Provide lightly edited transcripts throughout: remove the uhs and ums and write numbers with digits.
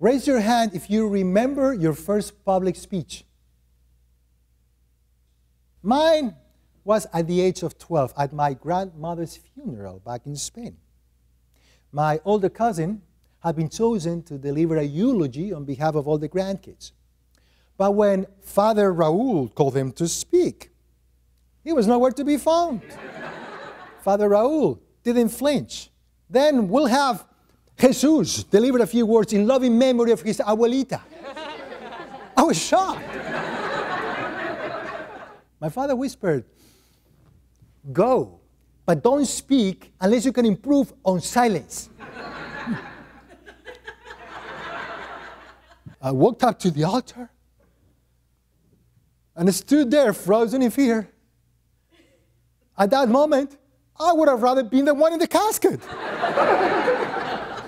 Raise your hand if you remember your first public speech. Mine was at the age of 12 at my grandmother's funeral back in Spain. My older cousin had been chosen to deliver a eulogy on behalf of all the grandkids. But when Father Raúl called him to speak, he was nowhere to be found. Father Raúl didn't flinch. Then we'll have Jesus deliver a few words in loving memory of his abuelita. I was shocked. My father whispered, "Go, but don't speak unless you can improve on silence." I walked up to the altar and stood there frozen in fear. At that moment, I would have rather been the one in the casket.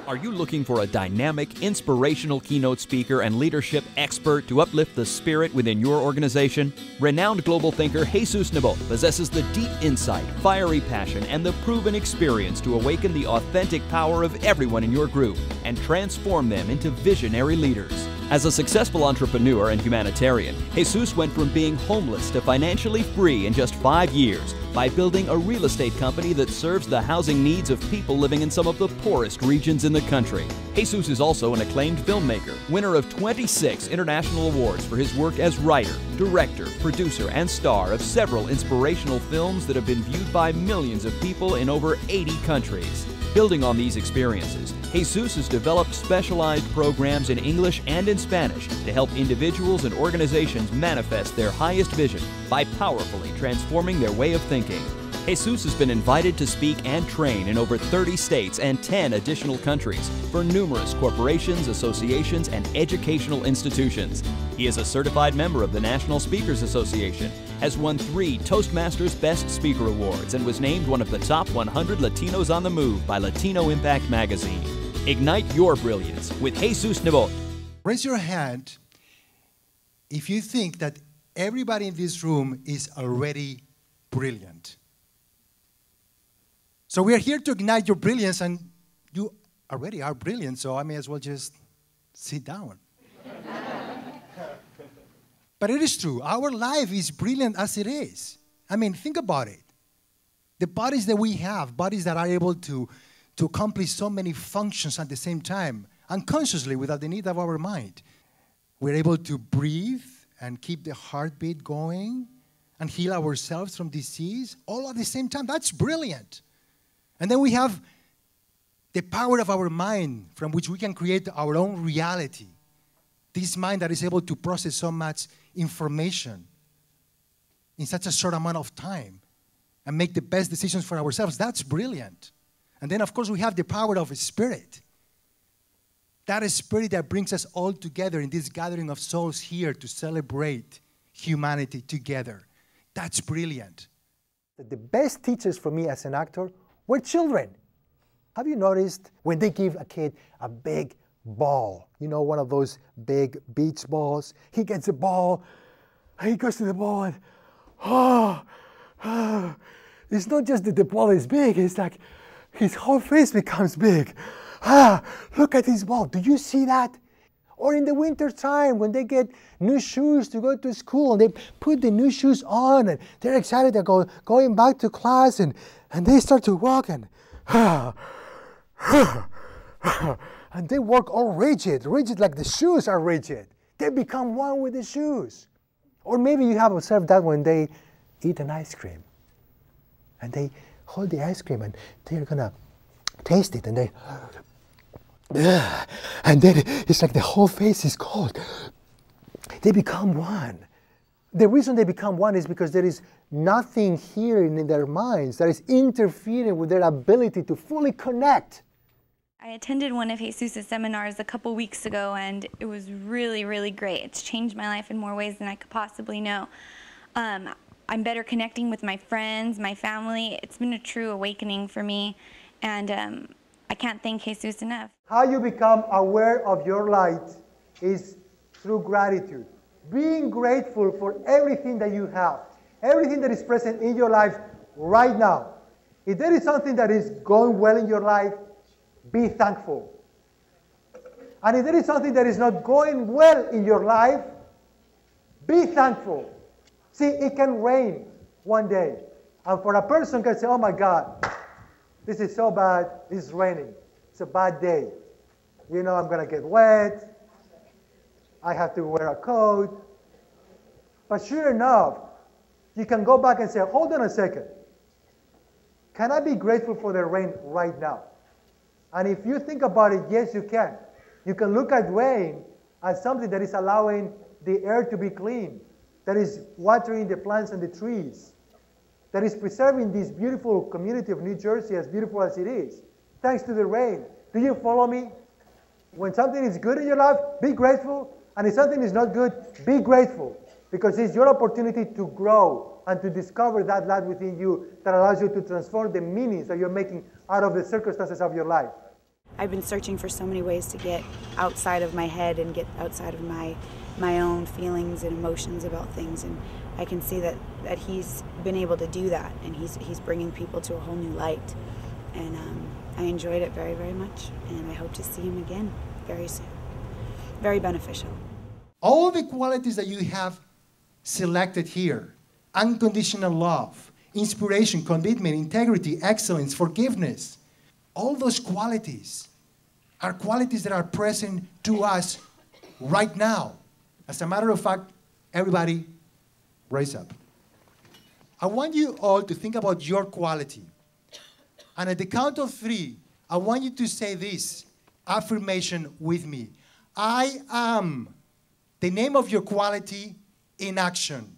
Are you looking for a dynamic, inspirational keynote speaker and leadership expert to uplift the spirit within your organization? Renowned global thinker Jesus Nebot possesses the deep insight, fiery passion, and the proven experience to awaken the authentic power of everyone in your group and transform them into visionary leaders. As a successful entrepreneur and humanitarian, Jesus went from being homeless to financially free in just 5 years by building a real estate company that serves the housing needs of people living in some of the poorest regions in the country. Jesus is also an acclaimed filmmaker, winner of 26 international awards for his work as writer, director, producer, and star of several inspirational films that have been viewed by millions of people in over 80 countries. Building on these experiences, Jesus has developed specialized programs in English and in Spanish to help individuals and organizations manifest their highest vision by powerfully transforming their way of thinking. Jesus has been invited to speak and train in over 30 states and 10 additional countries for numerous corporations, associations, and educational institutions. He is a certified member of the National Speakers Association, has won 3 Toastmasters Best Speaker Awards, and was named one of the top 100 Latinos on the Move by Latino Impact Magazine. Ignite your brilliance with Jesus Nebot. Raise your hand if you think that everybody in this room is already brilliant. So we are here to ignite your brilliance, and you already are brilliant, so I may as well just sit down. But it is true. Our life is brilliant as it is. I mean, think about it. The bodies that we have, bodies that are able to accomplish so many functions at the same time, unconsciously, without the need of our mind. We're able to breathe and keep the heartbeat going and heal ourselves from disease all at the same time. That's brilliant. And then we have the power of our mind from which we can create our own reality. This mind that is able to process so much information in such a short amount of time and make the best decisions for ourselves. That's brilliant. And then, of course, we have the power of a spirit. That is spirit that brings us all together in this gathering of souls here to celebrate humanity together. That's brilliant. The best teachers for me as an actor were children. Have you noticed when they give a kid a big ball, you know, one of those big beach balls? He gets a ball, and he goes to the ball, and it's not just that the ball is big, it's like his whole face becomes big. Look at his ball. Do you see that? Or in the winter time when they get new shoes to go to school and they put the new shoes on and they're excited they're going back to class and they start to walk and they walk all rigid like the shoes are rigid. They become one with the shoes. Or maybe you have observed that when they eat an ice cream and they hold the ice cream and they're gonna taste it and and then it's like the whole face is cold. They become one. The reason they become one is because there is nothing here in their minds that is interfering with their ability to fully connect. I attended one of Jesus' seminars a couple weeks ago, and it was really, really great. It's changed my life in more ways than I could possibly know. I'm better connecting with my friends, my family. It's been a true awakening for me, and I can't thank Jesus enough. How you become aware of your light is through gratitude. Being grateful for everything that you have, everything that is present in your life right now. If there is something that is going well in your life, be thankful. And if there is something that is not going well in your life, be thankful. See, it can rain one day. And for a person can say, oh my God, this is so bad, it's raining. It's a bad day. You know, I'm going to get wet. I have to wear a coat. But sure enough, you can go back and say, hold on a second. Can I be grateful for the rain right now? And if you think about it, yes, you can. You can look at rain as something that is allowing the air to be clean, that is watering the plants and the trees, that is preserving this beautiful community of New Jersey, as beautiful as it is, thanks to the rain. Do you follow me? When something is good in your life, be grateful. And if something is not good, be grateful. Because it's your opportunity to grow and to discover that light within you that allows you to transform the meanings that you're making out of the circumstances of your life. I've been searching for so many ways to get outside of my head and get outside of my own feelings and emotions about things, and I can see that he's been able to do that, and he's bringing people to a whole new light, and I enjoyed it very, very much, and I hope to see him again very soon. Very beneficial. All the qualities that you have selected here, unconditional love, inspiration, commitment, integrity, excellence, forgiveness, all those qualities are qualities that are present to us right now. As a matter of fact, everybody raise up. I want you all to think about your quality. And at the count of 3, I want you to say this affirmation with me. I am the name of your quality in action.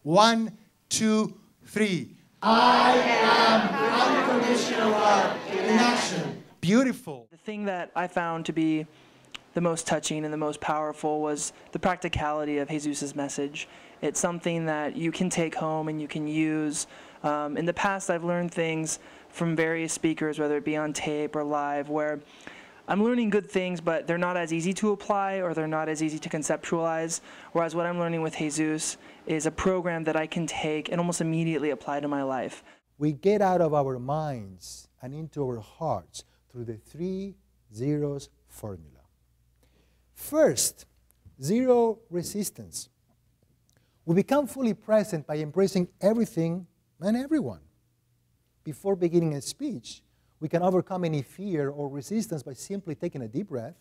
1, 2, 3. I am unconditional love in action. Beautiful. The thing that I found to be the most touching and the most powerful was the practicality of Jesus' message. It's something that you can take home and you can use. In the past, I've learned things from various speakers, whether it be on tape or live, where I'm learning good things, but they're not as easy to apply or they're not as easy to conceptualize, whereas what I'm learning with Jesus is a program that I can take and almost immediately apply to my life. We get out of our minds and into our hearts through the 3 zeros formula. First, 0 resistance. We become fully present by embracing everything and everyone. Before beginning a speech, we can overcome any fear or resistance by simply taking a deep breath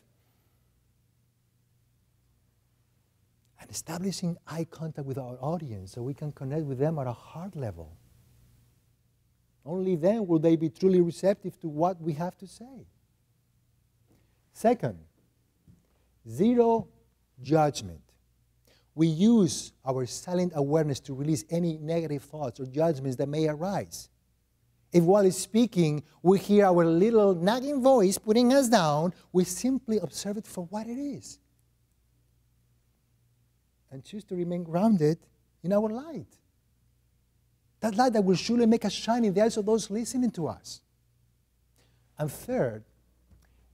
and establishing eye contact with our audience so we can connect with them at a heart level. Only then will they be truly receptive to what we have to say. Second, 0 judgment. We use our silent awareness to release any negative thoughts or judgments that may arise. If while speaking, we hear our little nagging voice putting us down, we simply observe it for what it is and choose to remain grounded in our light. That light that will surely make us shine in the eyes of those listening to us. And third,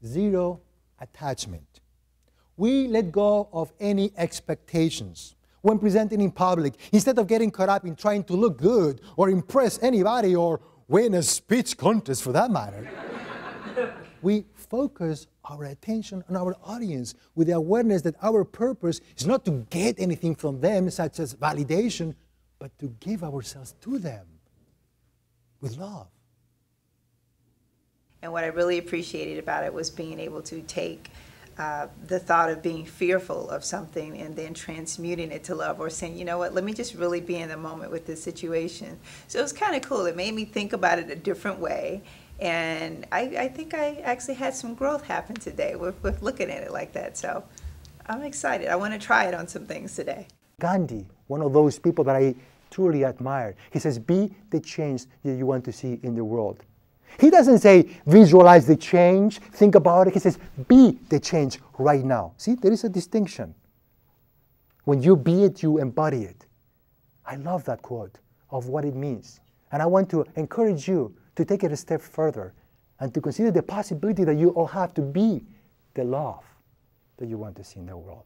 0 attachment. We let go of any expectations when presenting in public. Instead of getting caught up in trying to look good or impress anybody or win a speech contest for that matter, we focus our attention on our audience with the awareness that our purpose is not to get anything from them, such as validation, but to give ourselves to them with love. And what I really appreciated about it was being able to take the thought of being fearful of something and then transmuting it to love, or saying, you know what, let me just really be in the moment with this situation. So it was kind of cool. It made me think about it a different way. And I think I actually had some growth happen today with looking at it like that. So I'm excited. I want to try it on some things today. Gandhi, one of those people that I truly admire, he says, be the change that you want to see in the world. He doesn't say, visualize the change, think about it. He says, be the change right now. See, there is a distinction. When you be it, you embody it. I love that quote of what it means. And I want to encourage you to take it a step further and to consider the possibility that you all have to be the love that you want to see in the world.